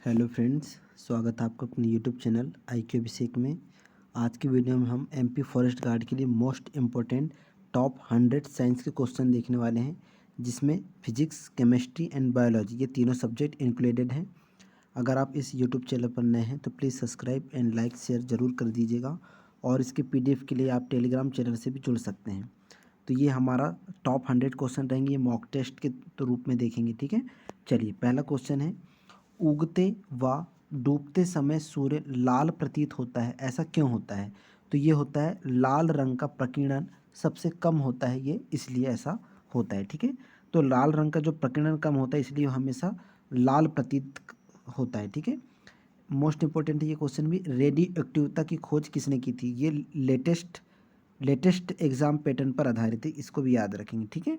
Hello friends, स्वागत है आपका अपने यूट्यूब चैनल IQ अभिषेक में। आज की वीडियो में हम MP फॉरेस्ट गार्ड के लिए मोस्ट इम्पोर्टेंट टॉप 100 साइंस के क्वेश्चन देखने वाले हैं, जिसमें फिजिक्स, केमिस्ट्री एंड बायोलॉजी ये तीनों सब्जेक्ट इंक्लूडेड हैं। अगर आप इस यूट्यूब चैनल पर नए हैं तो please subscribe and like share ज़रूर कर दीजिएगा, और इसके PDF के लिए आप टेलीग्राम चैनल से भी जुड़ सकते हैं। तो ये हमारा टॉप 100 क्वेश्चन रहेंगे, ये मॉक टेस्ट के रूप में देखेंगे, ठीक है। चलिए, पहला क्वेश्चन है, उगते व डूबते समय सूर्य लाल प्रतीत होता है, ऐसा क्यों होता है? तो ये होता है, लाल रंग का प्रकीर्णन सबसे कम होता है, ये इसलिए ऐसा होता है, ठीक है। तो लाल रंग का जो प्रकीर्णन कम होता है इसलिए हमेशा लाल प्रतीत होता है, ठीक है। मोस्ट इंपॉर्टेंट है ये क्वेश्चन भी, रेडियो एक्टिविटी की खोज किसने की थी? ये लेटेस्ट एग्जाम पैटर्न पर आधारित है, इसको भी याद रखेंगे, ठीक है।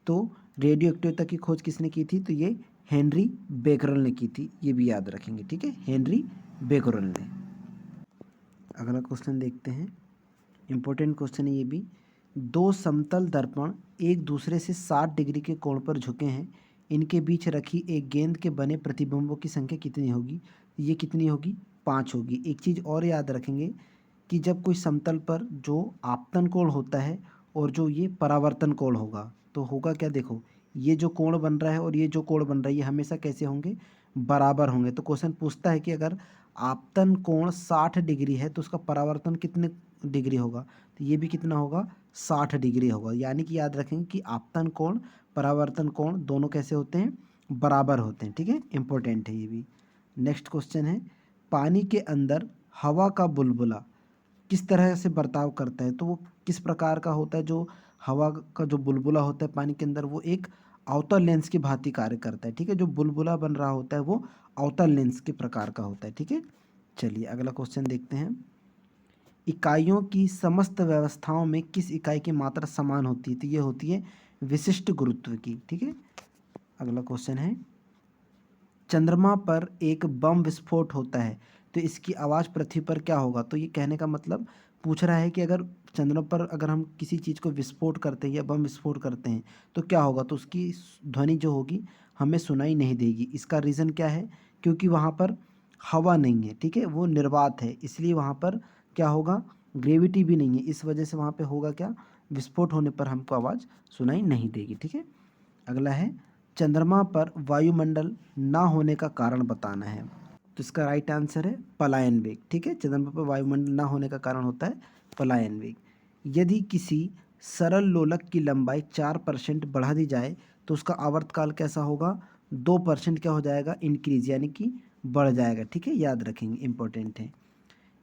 तो रेडियो एक्टिविटी की खोज किसने की थी? तो ये हेनरी बेकरल ने की थी, ये भी याद रखेंगे, ठीक है, हेनरी बेकरल ने। अगला क्वेश्चन देखते हैं, इंपॉर्टेंट क्वेश्चन है ये भी। दो समतल दर्पण एक दूसरे से 60 डिग्री के कोण पर झुके हैं, इनके बीच रखी एक गेंद के बने प्रतिबिंबों की संख्या कितनी होगी? ये कितनी होगी? 5 होगी। एक चीज़ और याद रखेंगे कि जब कोई समतल पर जो आपतन कोण होता है और जो ये परावर्तन कोण होगा, तो होगा क्या? देखो, ये जो कोण बन रहा है और ये जो कोण बन रहा है, ये हमेशा कैसे होंगे? बराबर होंगे। तो क्वेश्चन पूछता है कि अगर आपतन कोण 60 डिग्री है तो उसका परावर्तन कितने डिग्री होगा? तो ये भी कितना होगा? 60 डिग्री होगा। यानी कि याद रखेंगे कि आपतन कोण, परावर्तन कोण दोनों कैसे होते हैं? बराबर होते हैं, ठीक है। इंपॉर्टेंट है ये भी। नेक्स्ट क्वेश्चन है, पानी के अंदर हवा का बुलबुला किस तरह से बर्ताव करता है? तो वो किस प्रकार का होता है? जो हवा का जो बुलबुला होता है पानी के अंदर, वो एक अवतल लेंस की भांति कार्य करता है, ठीक है। जो बुलबुला बन रहा होता है वो अवतल लेंस के प्रकार का होता है, ठीक है। चलिए, अगला क्वेश्चन देखते हैं, इकाइयों की समस्त व्यवस्थाओं में किस इकाई की मात्रा समान होती है? तो ये होती है विशिष्ट गुरुत्व की, ठीक है। अगला क्वेश्चन है, चंद्रमा पर एक बम विस्फोट होता है तो इसकी आवाज़ पृथ्वी पर क्या होगा? तो ये कहने का मतलब पूछ रहा है कि अगर चंद्रमा पर अगर हम किसी चीज़ को विस्फोट करते हैं या बम विस्फोट करते हैं तो क्या होगा? तो उसकी ध्वनि जो होगी हमें सुनाई नहीं देगी। इसका रीज़न क्या है? क्योंकि वहाँ पर हवा नहीं है, ठीक है, वो निर्वात है, इसलिए वहाँ पर क्या होगा? ग्रेविटी भी नहीं है, इस वजह से वहाँ पे होगा क्या? विस्फोट होने पर हमको आवाज़ सुनाई नहीं देगी, ठीक है। अगला है, चंद्रमा पर वायुमंडल ना होने का कारण बताना है। तो इसका राइट आंसर है पलायन वेग, ठीक है। चंद्रमा पर वायुमंडल ना होने का कारण होता है पलायन वेग। यदि किसी सरल लोलक की लंबाई 4% बढ़ा दी जाए तो उसका आवर्तकाल कैसा होगा? 2% क्या हो जाएगा? इंक्रीज, यानी कि बढ़ जाएगा, ठीक है, याद रखेंगे, इंपॉर्टेंट है।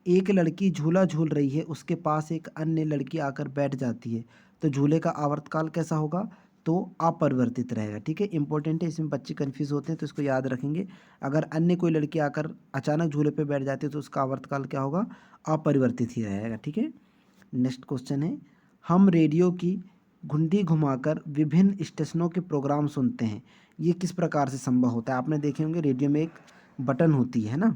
एक लड़की झूला झूल रही है, उसके पास एक अन्य लड़की आकर बैठ जाती है, तो झूले का आवर्तकाल कैसा होगा? तो अपरिवर्तित रहेगा, ठीक है। इंपॉर्टेंट है, इसमें बच्चे कंफ्यूज होते हैं तो इसको याद रखेंगे। अगर अन्य कोई लड़की आकर अचानक झूले पे बैठ जाती है तो उसका आवर्तकाल क्या होगा? अपरिवर्तित ही रहेगा, ठीक है। नेक्स्ट क्वेश्चन है, हम रेडियो की घुंडी घुमाकर विभिन्न स्टेशनों के प्रोग्राम सुनते हैं, ये किस प्रकार से संभव होता है? आपने देखे होंगे रेडियो में एक बटन होती है ना,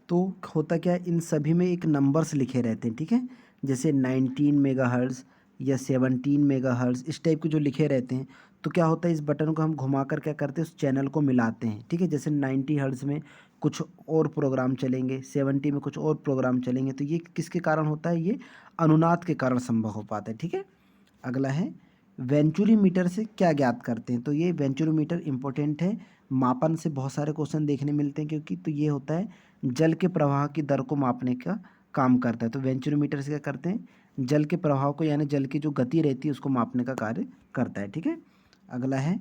तो होता क्या है, इन सभी में एक नंबर्स लिखे रहते हैं, ठीक है। जैसे 19 मेगाहर्ट्ज़ या 17 मेगाहर्ट्ज़, इस टाइप के जो लिखे रहते हैं, तो क्या होता है, इस बटन को हम घुमा कर क्या करते हैं? उस चैनल को मिलाते हैं, ठीक है। जैसे 90 हर्ट्ज़ में कुछ और प्रोग्राम चलेंगे, 70 में कुछ और प्रोग्राम चलेंगे, तो ये किसके कारण होता है? ये अनुनाद के कारण संभव हो पाता है, ठीक है। अगला है, वेंचुरीमीटर से क्या ज्ञात करते हैं? तो ये वेंचुरीमीटर इंपॉर्टेंट है, मापन से बहुत सारे क्वेश्चन देखने मिलते हैं, क्योंकि तो ये होता है जल के प्रवाह की दर को मापने का काम करता है। तो वेंचुरीमीटर से क्या करते हैं? जल के प्रवाह को, यानी जल की जो गति रहती है उसको मापने का कार्य करता है, ठीक है। अगला है,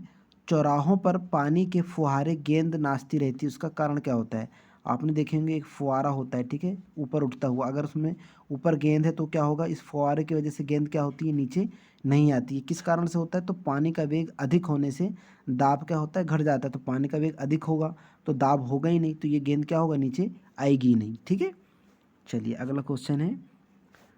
चौराहों पर पानी के फुहारे गेंद नाचती रहती है, उसका कारण क्या होता है? आपने देखे होंगे एक फुहारा होता है, ठीक है, ऊपर उठता हुआ, अगर उसमें ऊपर गेंद है तो क्या होगा? इस फुहारे की वजह से गेंद क्या होती है? नीचे नहीं आती है। किस कारण से होता है? तो पानी का वेग अधिक होने से दाब क्या होता है? घट जाता है। तो पानी का वेग अधिक होगा तो दाब होगा ही नहीं, तो ये गेंद क्या होगा? नीचे आएगी ही नहीं, ठीक है। चलिए, अगला क्वेश्चन है,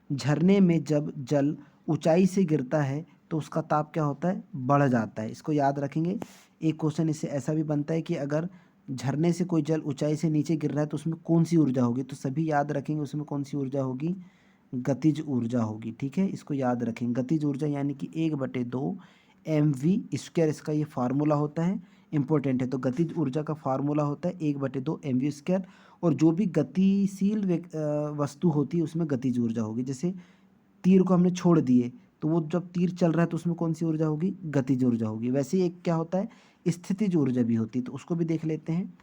झरने में जब जल ऊंचाई से गिरता है तो उसका ताप क्या होता है? बढ़ जाता है। इसको याद रखेंगे। एक क्वेश्चन इससे ऐसा भी बनता है कि अगर झरने से कोई जल ऊंचाई से नीचे गिर रहा है तो उसमें कौन सी ऊर्जा होगी? तो सभी याद रखेंगे, उसमें कौन सी ऊर्जा होगी? गतिज ऊर्जा होगी, ठीक है। इसको याद रखें, गतिज ऊर्जा यानी कि 1/2 mv², इसका ये फार्मूला होता है, इंपॉर्टेंट है। तो गतिज ऊर्जा का फार्मूला होता है 1/2 mv²। और जो भी गतिशील वस्तु होती है उसमें गतिज ऊर्जा होगी। जैसे तीर को हमने छोड़ दिए तो वो जब तीर चल रहा है तो उसमें कौन सी ऊर्जा होगी, गतिज ऊर्जा होगी। वैसे ही एक क्या होता है, स्थितिज ऊर्जा भी होती है, तो उसको भी देख लेते हैं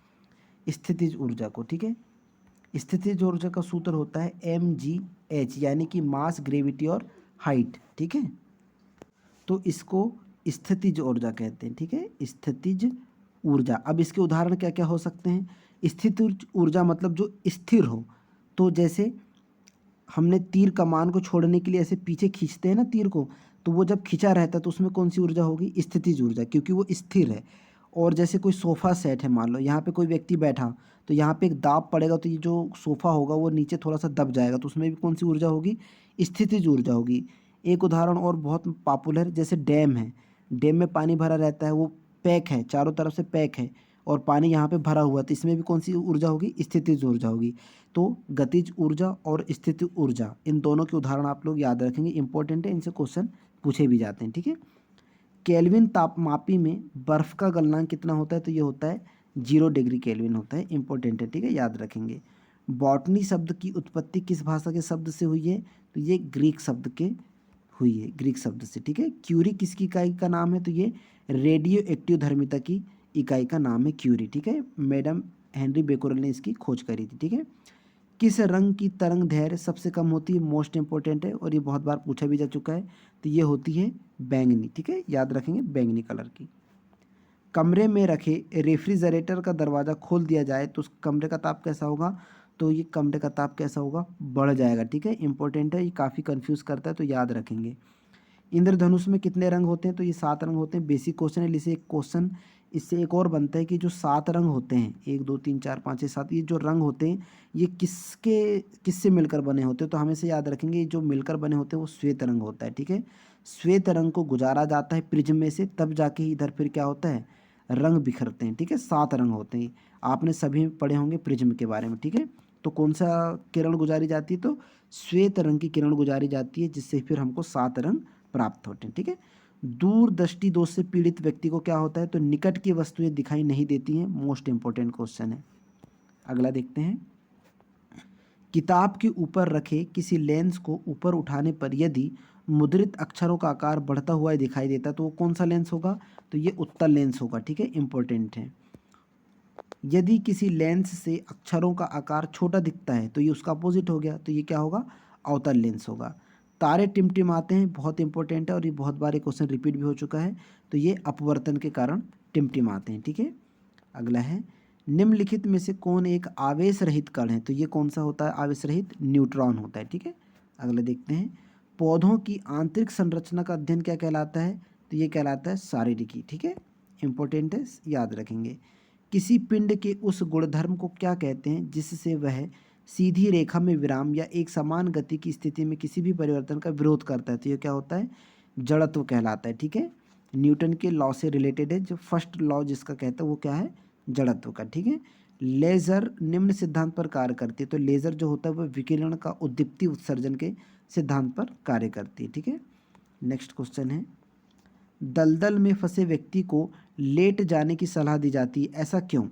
स्थितिज ऊर्जा को। ठीक है, स्थितिज ऊर्जा का सूत्र होता है mgh, यानी कि मास, ग्रेविटी और हाइट। ठीक है, तो इसको स्थितिज ऊर्जा कहते हैं। ठीक है, स्थितिज ऊर्जा। अब इसके उदाहरण क्या क्या हो सकते हैं। स्थितिज ऊर्जा मतलब जो स्थिर हो, तो जैसे हमने तीर कमान को छोड़ने के लिए ऐसे पीछे खींचते हैं ना तीर को, तो वो जब खिंचा रहता है तो उसमें कौन सी ऊर्जा होगी, स्थितिज ऊर्जा, क्योंकि वो स्थिर है। और जैसे कोई सोफ़ा सेट है, मान लो यहाँ पे कोई व्यक्ति बैठा, तो यहाँ पे एक दाब पड़ेगा तो ये जो सोफ़ा होगा वो नीचे थोड़ा सा दब जाएगा, तो उसमें भी कौन सी ऊर्जा होगी, स्थितिज ऊर्जा होगी। एक उदाहरण और बहुत पॉपुलर, जैसे डैम है, डैम में पानी भरा रहता है, वो पैक है, चारों तरफ से पैक है और पानी यहाँ पे भरा हुआ है, तो इसमें भी कौन सी ऊर्जा होगी, स्थितिज ऊर्जा होगी। तो गतिज ऊर्जा और स्थितिज ऊर्जा, इन दोनों के उदाहरण आप लोग याद रखेंगे, इंपॉर्टेंट है, इनसे क्वेश्चन पूछे भी जाते हैं। ठीक है, केल्विन तापमापी में बर्फ़ का गलनांक कितना होता है, तो ये होता है 0 डिग्री केल्विन होता है, इंपॉर्टेंट है। ठीक है, याद रखेंगे। बॉटनी शब्द की उत्पत्ति किस भाषा के शब्द से हुई है, तो ये ग्रीक शब्द के हुई है, ग्रीक शब्द से। ठीक है, क्यूरी किसकी इकाई का नाम है, तो ये रेडियो एक्टिव धर्मिता की इकाई का नाम है क्यूरी। ठीक है, मैडम हेनरी बेकोरेल ने इसकी खोज करी थी। ठीक है, किस रंग की तरंग दैर्घ्य सबसे कम होती है, मोस्ट इंपॉर्टेंट है और ये बहुत बार पूछा भी जा चुका है, तो ये होती है बैंगनी। ठीक है, याद रखेंगे, बैंगनी कलर की। कमरे में रखे रेफ्रिजरेटर का दरवाज़ा खोल दिया जाए तो उस कमरे का ताप कैसा होगा, तो ये कमरे का ताप कैसा होगा, बढ़ जाएगा। ठीक है, इंपॉर्टेंट है, ये काफ़ी कंफ्यूज करता है, तो याद रखेंगे। इंद्रधनुष में कितने रंग होते हैं, तो ये 7 रंग होते हैं। बेसिक क्वेश्चन है, इसे एक क्वेश्चन इससे एक और बनता है कि जो 7 रंग होते हैं, 1 2 3 4 5 6 7, ये जो रंग होते हैं ये किससे मिलकर बने होते हैं, तो हमेशा याद रखेंगे ये जो मिलकर बने होते हैं वो श्वेत रंग होता है। ठीक है, श्वेत रंग को गुजारा जाता है प्रिज्म में से, तब जाके ही इधर फिर क्या होता है, रंग बिखरते हैं। ठीक है, 7 रंग होते हैं, आपने सभी पढ़े होंगे प्रिज्म के बारे में। ठीक है, तो कौन सा किरण गुजारी जाती है, तो श्वेत रंग की किरण गुजारी जाती है, जिससे फिर हमको 7 रंग प्राप्त होते हैं। ठीक है, दूरदृष्टि दोष से पीड़ित व्यक्ति को क्या होता है, तो निकट की वस्तुएं दिखाई नहीं देती हैं, मोस्ट इंपॉर्टेंट क्वेश्चन है। अगला देखते हैं, किताब के ऊपर रखे किसी लेंस को ऊपर उठाने पर यदि मुद्रित अक्षरों का आकार बढ़ता हुआ दिखाई देता तो वो कौन सा लेंस होगा, तो ये उत्तल लेंस होगा। ठीक है, इंपॉर्टेंट है। यदि किसी लेंस से अक्षरों का आकार छोटा दिखता है तो ये उसका अपोजिट हो गया, तो ये क्या होगा, अवतल लेंस होगा। तारे टिमटिमाते हैं, बहुत इंपॉर्टेंट है और ये बहुत बार ये क्वेश्चन रिपीट भी हो चुका है, तो ये अपवर्तन के कारण टिमटिमाते हैं। ठीक है, अगला है, निम्नलिखित में से कौन एक आवेश रहित कण है, तो ये कौन सा होता है, आवेश रहित, न्यूट्रॉन होता है। ठीक है, अगला देखते हैं, पौधों की आंतरिक संरचना का अध्ययन क्या कहलाता है, तो ये कहलाता है शारीरिकी। ठीक है, इंपॉर्टेंट है, याद रखेंगे। किसी पिंड के उस गुणधर्म को क्या कहते हैं जिससे वह सीधी रेखा में विराम या एक समान गति की स्थिति में किसी भी परिवर्तन का विरोध करता है, तो ये क्या होता है, जड़त्व कहलाता है। ठीक है, न्यूटन के लॉ से रिलेटेड है, जो फर्स्ट लॉ जिसका कहता है वो क्या है, जड़त्व का। ठीक है, लेज़र निम्न सिद्धांत पर कार्य करती है, तो लेज़र जो होता है वो विकिरण का उद्दीप्ति उत्सर्जन के सिद्धांत पर कार्य करती है। ठीक है, नेक्स्ट क्वेश्चन है, दलदल में फंसे व्यक्ति को लेट जाने की सलाह दी जाती है, ऐसा क्यों,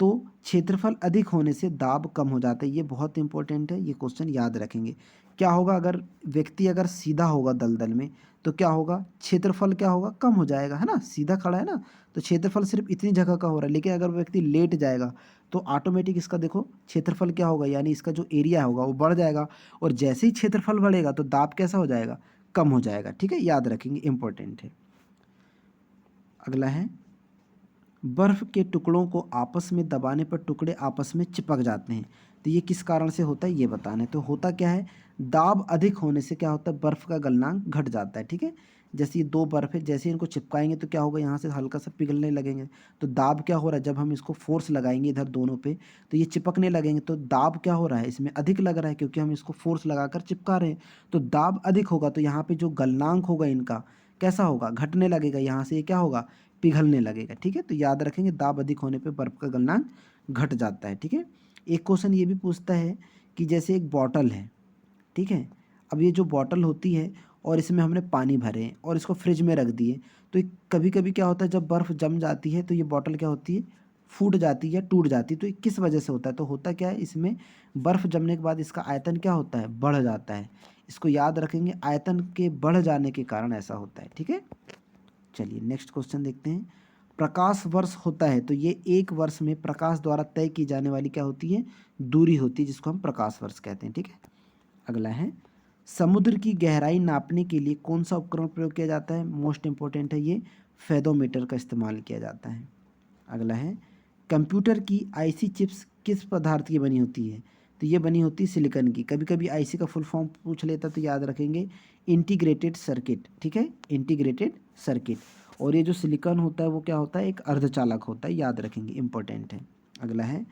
तो क्षेत्रफल अधिक होने से दाब कम हो जाता है। ये बहुत इंपॉर्टेंट है, ये क्वेश्चन याद रखेंगे। क्या होगा, अगर व्यक्ति अगर सीधा होगा दलदल में तो क्या होगा, क्षेत्रफल क्या होगा, कम हो जाएगा, है ना, सीधा खड़ा है ना, तो क्षेत्रफल सिर्फ इतनी जगह का हो रहा है। लेकिन अगर व्यक्ति लेट जाएगा तो ऑटोमेटिक इसका देखो क्षेत्रफल क्या होगा, यानी इसका जो एरिया होगा वो बढ़ जाएगा, और जैसे ही क्षेत्रफल बढ़ेगा तो दाब कैसा हो जाएगा, कम हो जाएगा। ठीक है, याद रखेंगे, इंपॉर्टेंट है। अगला है, बर्फ के टुकड़ों को आपस में दबाने पर टुकड़े आपस में चिपक जाते हैं, तो ये किस कारण से होता है, ये बताना है। तो होता क्या है, दाब अधिक होने से क्या होता है, बर्फ का गलनांक घट जाता है। ठीक है, जैसे ये 2 बर्फ है, जैसे इनको चिपकाएंगे तो क्या होगा, यहाँ से हल्का सा पिघलने लगेंगे, तो दाब क्या हो रहा है, जब हम इसको फोर्स लगाएंगे इधर दोनों पे तो ये चिपकने लगेंगे, तो दाब क्या हो रहा है, इसमें अधिक लग रहा है, क्योंकि हम इसको फोर्स लगाकर चिपका रहे हैं, तो दाब अधिक होगा, तो यहाँ पे जो गलनांक होगा इनका कैसा होगा, घटने लगेगा, यहाँ से ये क्या होगा, पिघलने लगेगा। ठीक है, तो याद रखेंगे, दाब अधिक होने पे बर्फ का गलनांक घट जाता है। ठीक है, एक क्वेश्चन ये भी पूछता है कि जैसे एक बॉटल है, ठीक है, अब ये जो बॉटल होती है और इसमें हमने पानी भरे हैं और इसको फ्रिज में रख दिए, तो कभी कभी क्या होता है जब बर्फ़ जम जाती है तो ये बॉटल क्या होती है, फूट जाती है या टूट जाती है। तो ये किस वजह से होता है, तो होता क्या है, इसमें बर्फ़ जमने के बाद इसका आयतन क्या होता है, बढ़ जाता है। इसको याद रखेंगे, आयतन के बढ़ जाने के कारण ऐसा होता है। ठीक है, चलिए नेक्स्ट क्वेश्चन देखते हैं। प्रकाश वर्ष होता है तो ये एक वर्ष में प्रकाश द्वारा तय की जाने वाली क्या होती है, दूरी होती है, जिसको हम प्रकाश वर्ष कहते हैं। ठीक है, अगला है, समुद्र की गहराई नापने के लिए कौन सा उपकरण प्रयोग किया जाता है, मोस्ट इंपॉर्टेंट है ये, फेदोमीटर का इस्तेमाल किया जाता है। अगला है, कंप्यूटर की आईसी चिप्स किस पदार्थ की बनी होती है, तो ये बनी होती है सिलिकॉन की। कभी कभी आईसी का फुल फॉर्म पूछ लेता तो याद रखेंगे इंटीग्रेटेड सर्किट। ठीक है, इंटीग्रेटेड सर्किट। और ये जो सिलिकॉन होता है वो क्या होता है, एक अर्धचालक होता है, याद रखेंगे, इंपॉर्टेंट है। अगला है,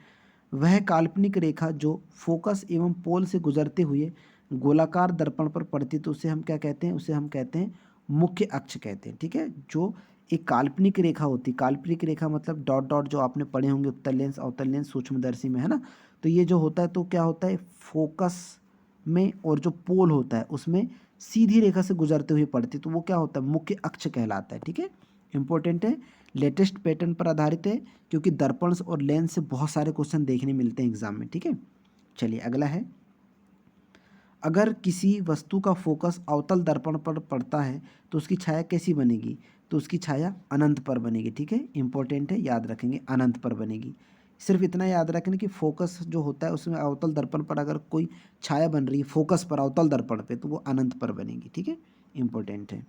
वह काल्पनिक रेखा जो फोकस एवं पोल से गुजरते हुए गोलाकार दर्पण पर पड़ती तो उसे हम क्या कहते हैं, उसे हम कहते हैं मुख्य अक्ष कहते हैं। ठीक है, जो एक काल्पनिक रेखा होती, काल्पनिक रेखा मतलब डॉट डॉट जो आपने पढ़े होंगे उत्तल लेंस अवतल लेंस सूक्ष्मदर्शी में, है ना। तो ये जो होता है तो क्या होता है, फोकस में और जो पोल होता है उसमें सीधी रेखा से गुजरते हुए पड़ती, तो वो क्या होता है, मुख्य अक्ष कहलाता है। ठीक है, इंपॉर्टेंट है, लेटेस्ट पैटर्न पर आधारित है, क्योंकि दर्पण और लेंस से बहुत सारे क्वेश्चन देखने मिलते हैं एग्जाम में। ठीक है, चलिए अगला है, अगर किसी वस्तु का फोकस अवतल दर्पण पर पड़ता है तो उसकी छाया कैसी बनेगी, तो उसकी छाया अनंत पर बनेगी। ठीक है, इंपॉर्टेंट है, याद रखेंगे, अनंत पर बनेगी। सिर्फ इतना याद रखें कि फोकस जो होता है उसमें अवतल दर्पण पर अगर कोई छाया बन रही है फोकस पर अवतल दर्पण पे तो वो अनंत पर बनेगी। ठीक है, इंपॉर्टेंट है।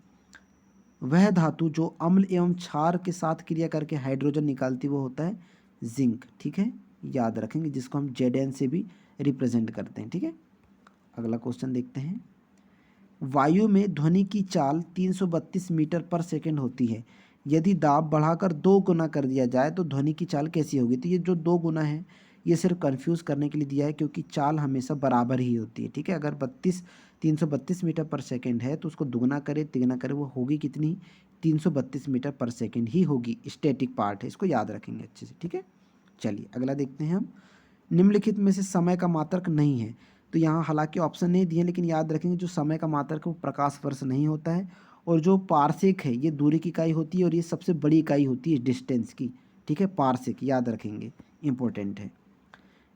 वह धातु जो अम्ल एवं क्षार के साथ क्रिया करके हाइड्रोजन निकालती वो होता है जिंक। ठीक है, याद रखेंगे, जिसको हम Zn से भी रिप्रेजेंट करते हैं। ठीक है, अगला क्वेश्चन देखते हैं। वायु में ध्वनि की चाल 332 मीटर पर सेकंड होती है, यदि दाब बढ़ाकर 2 गुना कर दिया जाए तो ध्वनि की चाल कैसी होगी, तो ये जो 2 गुना है ये सिर्फ कंफ्यूज करने के लिए दिया है, क्योंकि चाल हमेशा बराबर ही होती है। ठीक है, अगर 332 मीटर पर सेकंड है तो उसको दुगना करे तिगना करे वो होगी कितनी, 332 मीटर पर सेकंड ही होगी। स्टैटिक पार्ट है, इसको याद रखेंगे अच्छे से। ठीक है, चलिए अगला देखते हैं हम। निम्नलिखित में से समय का मात्रक नहीं है, तो यहाँ हालांकि ऑप्शन नहीं दिए, लेकिन याद रखेंगे जो समय का मात्रक है वो प्रकाश वर्ष नहीं होता है, और जो पारसेक है ये दूरी की इकाई होती है, और ये सबसे बड़ी इकाई होती है डिस्टेंस की। ठीक है, पारसेक याद रखेंगे, इंपॉर्टेंट है।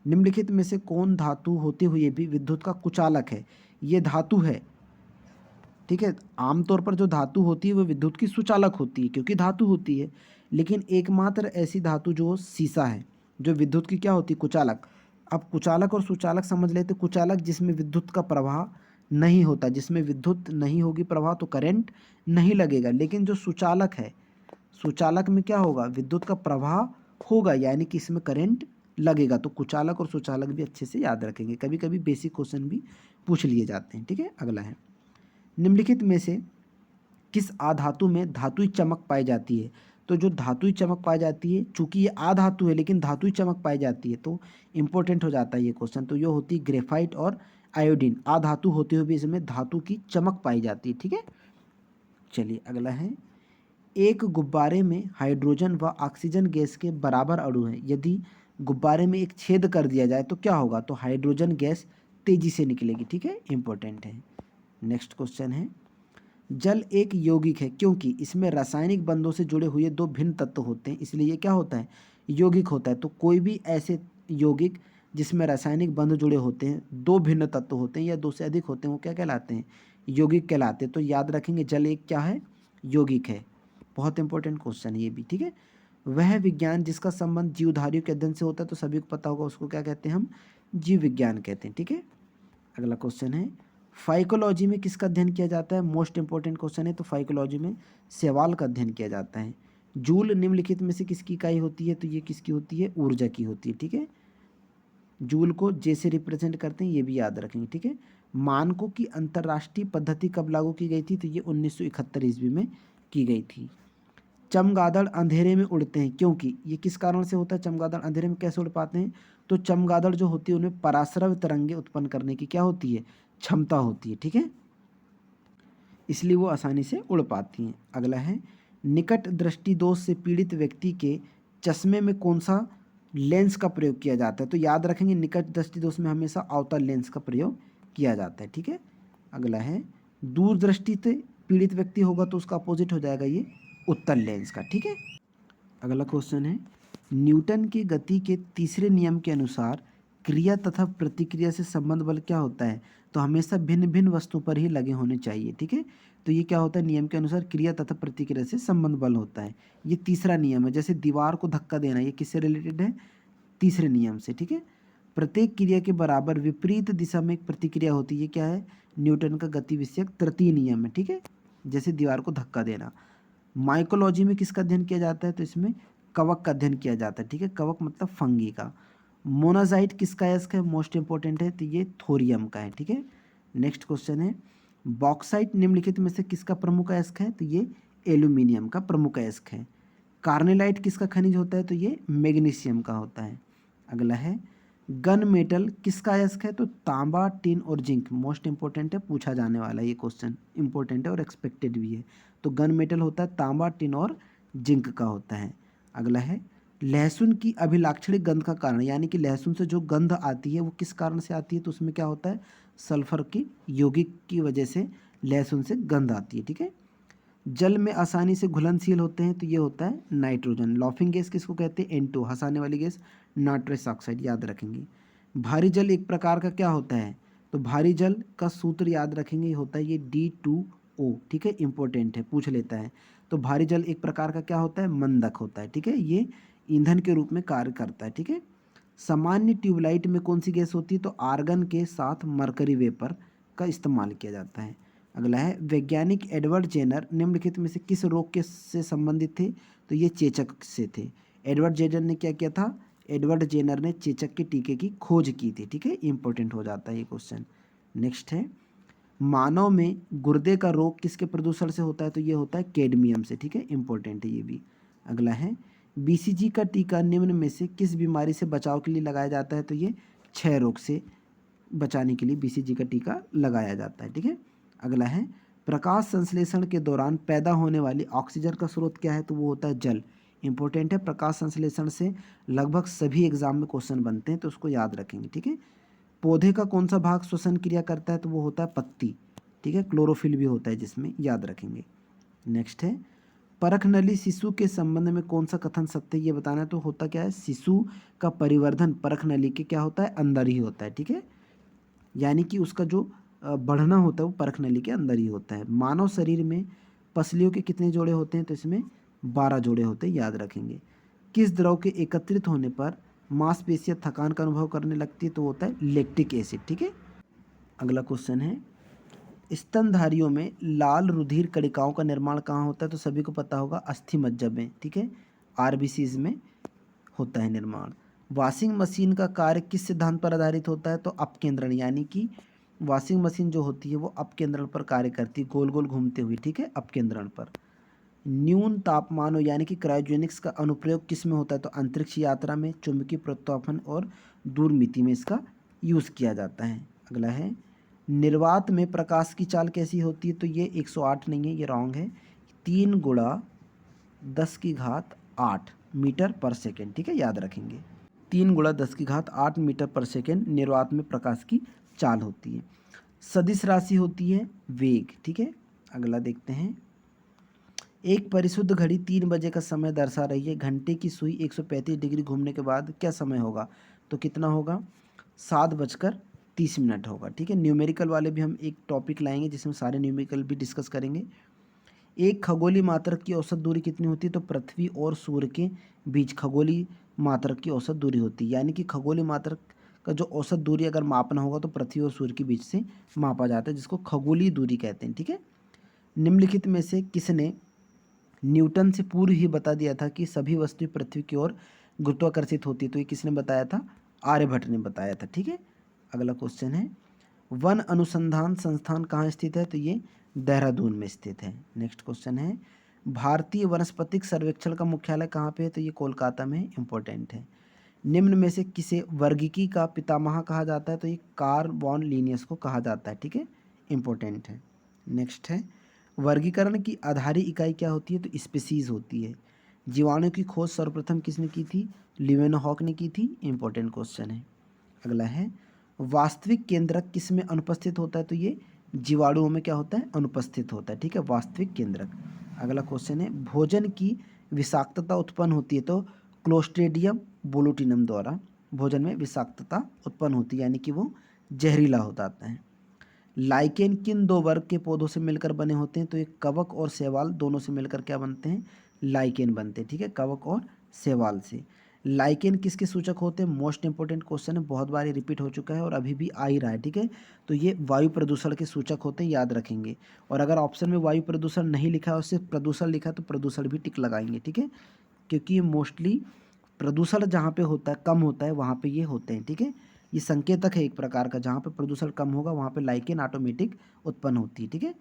निम्नलिखित में से कौन धातु होते हुए भी विद्युत का कुचालक है, ये धातु है। ठीक है, आमतौर पर जो धातु होती है वो विद्युत की सुचालक होती है क्योंकि धातु होती है, लेकिन एकमात्र ऐसी धातु जो सीसा है जो विद्युत की क्या होती है, कुचालक। अब कुचालक और सुचालक समझ लेते, कुचालक जिसमें विद्युत का प्रवाह नहीं होता, जिसमें विद्युत नहीं होगी प्रवाह तो करंट नहीं लगेगा, लेकिन जो सुचालक है, सुचालक में क्या होगा, विद्युत का प्रवाह होगा, यानी कि इसमें करंट लगेगा। तो कुचालक और सुचालक भी अच्छे से याद रखेंगे, कभी कभी बेसिक क्वेश्चन भी पूछ लिए जाते हैं। ठीक है, अगला है, निम्नलिखित में से किस अधातु में धातुई चमक पाई जाती है, तो जो धातुई चमक पाई जाती है, चूंकि ये अधातु है लेकिन धातुई चमक पाई जाती है तो इंपॉर्टेंट हो जाता है ये क्वेश्चन। तो ये होती है ग्रेफाइट और आयोडीन, अधातु होते हुए भी इसमें धातु की चमक पाई जाती है। ठीक है, चलिए अगला है, एक गुब्बारे में हाइड्रोजन व ऑक्सीजन गैस के बराबर अणु हैं, यदि गुब्बारे में एक छेद कर दिया जाए तो क्या होगा, तो हाइड्रोजन गैस तेजी से निकलेगी। ठीक है, इंपॉर्टेंट है। नेक्स्ट क्वेश्चन है, जल एक यौगिक है क्योंकि इसमें रासायनिक बंधों से जुड़े हुए दो भिन्न तत्व होते हैं, इसलिए ये क्या होता है, यौगिक होता है। तो कोई भी ऐसे यौगिक जिसमें रासायनिक बंध जुड़े होते हैं, दो भिन्न तत्व होते हैं या दो से अधिक होते हैं, वो क्या कहलाते हैं, यौगिक कहलाते हैं। तो याद रखेंगे जल एक क्या है, यौगिक है। बहुत इंपॉर्टेंट क्वेश्चन है ये भी। ठीक है, वह विज्ञान जिसका संबंध जीवधारियों के अध्ययन से होता है, तो सभी को पता होगा उसको क्या कहते हैं, हम जीव विज्ञान कहते हैं। ठीक है, अगला क्वेश्चन है, फाइकोलॉजी में किसका अध्ययन किया जाता है, मोस्ट इंपॉर्टेंट क्वेश्चन है। तो फाइकोलॉजी में शैवाल का अध्ययन किया जाता है। जूल निम्नलिखित में से किसकी इकाई होती है, तो ये किसकी होती है, ऊर्जा की होती है। ठीक है, जूल को जे से रिप्रेजेंट करते हैं, ये भी याद रखेंगे। ठीक है, मानकों की अंतर्राष्ट्रीय पद्धति कब लागू की गई थी, तो ये 1971 ईस्वी में की गई थी। चमगादड़ अंधेरे में उड़ते हैं क्योंकि, ये किस कारण से होता है, चमगादड़ अंधेरे में कैसे उड़ पाते हैं, तो चमगादड़ जो होती है उनमें पराश्रव्य तरंगे उत्पन्न करने की क्या होती है, क्षमता होती है। ठीक है, इसलिए वो आसानी से उड़ पाती हैं। अगला है, निकट दृष्टि दोष से पीड़ित व्यक्ति के चश्मे में कौन सा लेंस का प्रयोग किया जाता है, तो याद रखेंगे निकट दृष्टि दोष में हमेशा अवतल लेंस का प्रयोग किया जाता है। ठीक है, अगला है, दूरदृष्टि से पीड़ित व्यक्ति होगा तो उसका अपोजिट हो जाएगा ये उत्तल लेंस का। ठीक है, अगला क्वेश्चन है, न्यूटन के गति के तीसरे नियम के अनुसार क्रिया तथा प्रतिक्रिया से संबंध बल क्या होता है? तो हमेशा भिन्न भिन्न वस्तु पर ही लगे होने चाहिए। ठीक है, तो ये क्या होता है, नियम के अनुसार क्रिया तथा प्रतिक्रिया से संबंध बल होता है। ये तीसरा नियम है। जैसे दीवार को धक्का देना, ये किससे रिलेटेड है? तीसरे नियम से। ठीक है, प्रत्येक क्रिया के बराबर विपरीत दिशा में एक प्रतिक्रिया होती है, क्या है? न्यूटन का गति विषयक तृतीय नियम है। ठीक है, जैसे दीवार को धक्का देना। माइकोलॉजी में किसका अध्ययन किया जाता है? तो इसमें कवक का अध्ययन किया जाता है। ठीक है, कवक मतलब फंगी का। मोनाजाइट किसका अयस्क है? मोस्ट इंपॉर्टेंट है, तो ये थोरियम का है। ठीक है, नेक्स्ट क्वेश्चन है, बॉक्साइट निम्नलिखित में से किसका प्रमुख अयस्क है? तो ये एल्यूमिनियम का प्रमुख अयस्क है। कार्नेलाइट किसका खनिज होता है? तो ये मैग्नीशियम का होता है। अगला है, गन मेटल किसका अयस्क है? तो तांबा, टिन और जिंक। मोस्ट इंपॉर्टेंट है, पूछा जाने वाला ये क्वेश्चन, इंपॉर्टेंट है और एक्सपेक्टेड भी है। तो गन मेटल होता है तांबा, टिन और जिंक का होता है। अगला है, लहसुन की अभिलाक्षणिक गंध का कारण, यानी कि लहसुन से जो गंध आती है वो किस कारण से आती है? तो उसमें क्या होता है, सल्फर की यौगिक की वजह से लहसुन से गंध आती है। ठीक है, जल में आसानी से घुलनशील होते हैं, तो ये होता है नाइट्रोजन। लॉफिंग गैस किसको कहते हैं? N2, हंसाने वाली गैस नाइट्रस ऑक्साइड, याद रखेंगे। भारी जल एक प्रकार का क्या होता है? तो भारी जल का सूत्र याद रखेंगे, होता है ये D2O। ठीक है, इंपॉर्टेंट है, पूछ लेता है। तो भारी जल एक प्रकार का क्या होता है? मंदक होता है। ठीक है, ये ईंधन के रूप में कार्य करता है। ठीक है, सामान्य ट्यूबलाइट में कौन सी गैस होती है? तो आर्गन के साथ मरकरी वेपर का इस्तेमाल किया जाता है। अगला है, वैज्ञानिक एडवर्ड जेनर निम्नलिखित में से किस रोग के से संबंधित थे? तो ये चेचक से थे। एडवर्ड जेनर ने क्या किया था? एडवर्ड जेनर ने चेचक के टीके की खोज की थी। ठीक है, इंपॉर्टेंट हो जाता है ये क्वेश्चन। नेक्स्ट है, मानव में गुर्दे का रोग किसके प्रदूषण से होता है? तो ये होता है कैडमियम से। ठीक है, इंपॉर्टेंट है ये भी। अगला है, बीसीजी का टीका निम्न में से किस बीमारी से बचाव के लिए लगाया जाता है? तो ये क्षय रोग से बचाने के लिए बीसीजी का टीका लगाया जाता है। ठीक है, अगला है, प्रकाश संश्लेषण के दौरान पैदा होने वाली ऑक्सीजन का स्रोत क्या है? तो वो होता है जल। इंपॉर्टेंट है, प्रकाश संश्लेषण से लगभग सभी एग्जाम में क्वेश्चन बनते हैं, तो उसको याद रखेंगे। ठीक है, पौधे का कौन सा भाग श्वसन क्रिया करता है? तो वो होता है पत्ती। ठीक है, क्लोरोफिल भी होता है जिसमें, याद रखेंगे। नेक्स्ट है, परख नली शिशु के संबंध में कौन सा कथन सत्य है? ये बताना है। तो होता क्या है, शिशु का परिवर्धन परख नली के क्या होता है? अंदर ही होता है। ठीक है, यानी कि उसका जो बढ़ना होता है वो परख नली के अंदर ही होता है। मानव शरीर में पसलियों के कितने जोड़े होते हैं? तो इसमें 12 जोड़े होते हैं, याद रखेंगे। किस द्रव के एकत्रित होने पर मांसपेशियां थकान का अनुभव करने लगती है? तो होता है लैक्टिक एसिड। ठीक है, अगला क्वेश्चन है, स्तनधारियों में लाल रुधिर कणिकाओं का निर्माण कहाँ होता है? तो सभी को पता होगा, अस्थि मज्जा में। ठीक है, आरबीसीज में होता है निर्माण। वॉशिंग मशीन का कार्य किस सिद्धांत पर आधारित होता है? तो अपकेंद्रण, यानी कि वॉशिंग मशीन जो होती है वो अपकेंद्रण पर कार्य करती है, गोल गोल घूमते हुए। ठीक है, अपकेंद्रण पर। न्यून तापमानों यानी कि क्रायोजेनिक्स का अनुप्रयोग किस में होता है? तो अंतरिक्ष यात्रा में, चुंबकीय प्रत्यावर्तन और दूरमिति में इसका यूज़ किया जाता है। अगला है, निर्वात में प्रकाश की चाल कैसी होती है? तो ये 108 नहीं है, ये रॉन्ग है। 3 गुणा 10⁸ मीटर पर सेकेंड। ठीक है, याद रखेंगे। 3 गुणा 10⁸ मीटर पर सेकेंड निर्वात में प्रकाश की चाल होती है। सदिश राशि होती है वेग। ठीक है, अगला देखते हैं, एक परिशुद्ध घड़ी 3 बजे का समय दर्शा रही है। घंटे की सुई 135 डिग्री घूमने के बाद क्या समय होगा? तो कितना होगा? 7:30 होगा। ठीक है, न्यूमेरिकल वाले भी हम एक टॉपिक लाएंगे जिसमें सारे न्यूमेरिकल भी डिस्कस करेंगे। एक खगोलीय मात्रक की औसत दूरी कितनी होती है? तो पृथ्वी और सूर्य के बीच खगोलीय मात्रक की औसत दूरी होती है, यानी कि खगोलीय मात्रक का जो औसत दूरी अगर मापना होगा तो पृथ्वी और सूर्य के बीच से मापा जाता है, जिसको खगोलीय दूरी कहते हैं। ठीक है, निम्नलिखित में से किसने न्यूटन से पूर्व ही बता दिया था कि सभी वस्तुएं पृथ्वी की ओर गुरुत्वाकर्षित होती है? तो ये किसने बताया था? आर्यभट्ट ने बताया था। ठीक है, अगला क्वेश्चन है, वन अनुसंधान संस्थान कहाँ स्थित है? तो ये देहरादून में स्थित है। नेक्स्ट क्वेश्चन है, भारतीय वनस्पतिक सर्वेक्षण का मुख्यालय कहाँ पे है? तो ये कोलकाता में, इंपॉर्टेंट है। निम्न में से किसे वर्गीकी का पितामह कहा जाता है? तो ये कार्ल वॉन लिनियस को कहा जाता है। ठीक है, इंपॉर्टेंट है। नेक्स्ट है, वर्गीकरण की आधारी इकाई क्या होती है? तो स्पीसीज होती है। जीवाणु की खोज सर्वप्रथम किसने की थी? लिवेनहॉक ने की थी। इंपॉर्टेंट क्वेश्चन है। अगला है, वास्तविक केंद्रक किस में अनुपस्थित होता है? तो ये जीवाणुओं में क्या होता है, अनुपस्थित होता है, ठीक है, वास्तविक केंद्रक। अगला क्वेश्चन है, भोजन की विषाक्तता उत्पन्न होती है तो क्लोस्ट्रीडियम बोलूटिनम द्वारा भोजन में विषाक्तता उत्पन्न होती है, यानी कि वो जहरीला हो जाता है। लाइकेन किन दो वर्ग के पौधों से मिलकर बने होते हैं, तो ये कवक और शैवाल दोनों से मिलकर क्या बनते हैं, लाइकेन बनते हैं, ठीक है, कवक और शैवाल से। लाइकेन किसके सूचक होते हैं, मोस्ट इंपॉर्टेंट क्वेश्चन है, बहुत बार रिपीट हो चुका है और अभी भी आ ही रहा है, ठीक है। तो ये वायु प्रदूषण के सूचक होते हैं, याद रखेंगे। और अगर ऑप्शन में वायु प्रदूषण नहीं लिखा है और सिर्फ प्रदूषण लिखा है तो प्रदूषण भी टिक लगाएंगे, ठीक है, क्योंकि ये मोस्टली प्रदूषण जहाँ पे होता है, कम होता है, वहाँ पे ये होते हैं, ठीक है। ये संकेतक है एक प्रकार का, जहाँ पे प्रदूषण कम होगा वहाँ पे लाइकेन ऑटोमेटिक उत्पन्न होती है, ठीक है।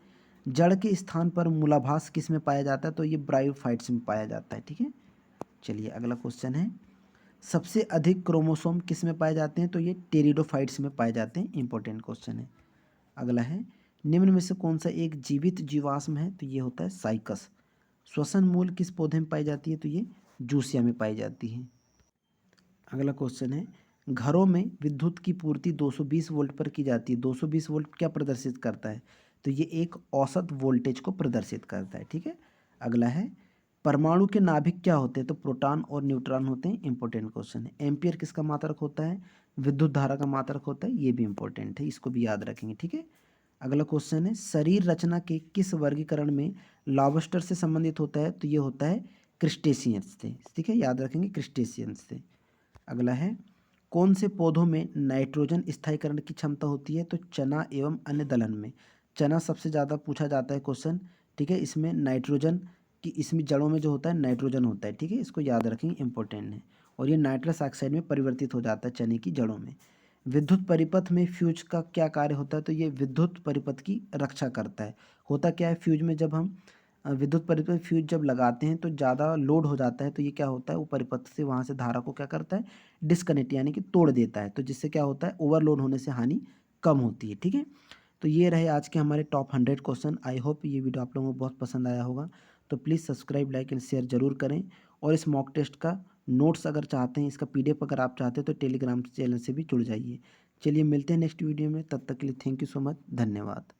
जड़ के स्थान पर मूलाभास किस में पाया जाता है, तो ये ब्रायोफाइट्स में पाया जाता है, ठीक है। चलिए अगला क्वेश्चन है, सबसे अधिक क्रोमोसोम किस में पाए जाते हैं, तो ये टेरिडोफाइट्स में पाए जाते हैं, इंपॉर्टेंट क्वेश्चन है। अगला है, निम्न में से कौन सा एक जीवित जीवाश्म है, तो ये होता है साइकस। श्वसन मूल किस पौधे में पाई जाती है, तो ये जूसिया में पाई जाती है। अगला क्वेश्चन है, घरों में विद्युत की पूर्ति 220 वोल्ट पर की जाती है। 220 वोल्ट क्या प्रदर्शित करता है, तो ये एक औसत वोल्टेज को प्रदर्शित करता है, ठीक है। अगला है, परमाणु के नाभिक क्या होते हैं, तो प्रोटॉन और न्यूट्रॉन होते हैं, इंपॉर्टेंट क्वेश्चन है। एम्पियर किसका मात्रक होता है, विद्युत धारा का मात्रक होता है, ये भी इंपॉर्टेंट है, इसको भी याद रखेंगे, ठीक है। अगला क्वेश्चन है, शरीर रचना के किस वर्गीकरण में लॉबस्टर से संबंधित होता है, तो ये होता है क्रिस्टेशियंस से, ठीक है, याद रखेंगे क्रिस्टेशियंस से। अगला है, कौन से पौधों में नाइट्रोजन स्थायीकरण की क्षमता होती है, तो चना एवं अन्य दलहन में। चना सबसे ज़्यादा पूछा जाता है क्वेश्चन, ठीक है, इसमें नाइट्रोजन की, इसमें जड़ों में जो होता है नाइट्रोजन होता है, ठीक है, इसको याद रखेंगे, इंपॉर्टेंट है। और ये नाइट्रस ऑक्साइड में परिवर्तित हो जाता है चने की जड़ों में। विद्युत परिपथ में फ्यूज का क्या कार्य होता है, तो ये विद्युत परिपथ की रक्षा करता है। होता क्या है, फ्यूज में जब हम विद्युत परिपथ फ्यूज जब लगाते हैं तो ज़्यादा लोड हो जाता है, तो ये क्या होता है, वो परिपथ से वहाँ से धारा को क्या करता है, डिस्कनेक्ट यानी कि तोड़ देता है, तो जिससे क्या होता है, ओवरलोड होने से हानि कम होती है, ठीक है। तो ये रहे आज के हमारे टॉप 100 क्वेश्चन। आई होप ये वीडियो आप लोगों को बहुत पसंद आया होगा। तो please subscribe, like and share जरूर करें। और इस मॉक टेस्ट का नोट्स अगर चाहते हैं, इसका PDF अगर आप चाहते हैं तो टेलीग्राम चैनल से भी जुड़ जाइए। चलिए मिलते हैं नेक्स्ट वीडियो में, तब तक के लिए थैंक यू सो मच, धन्यवाद।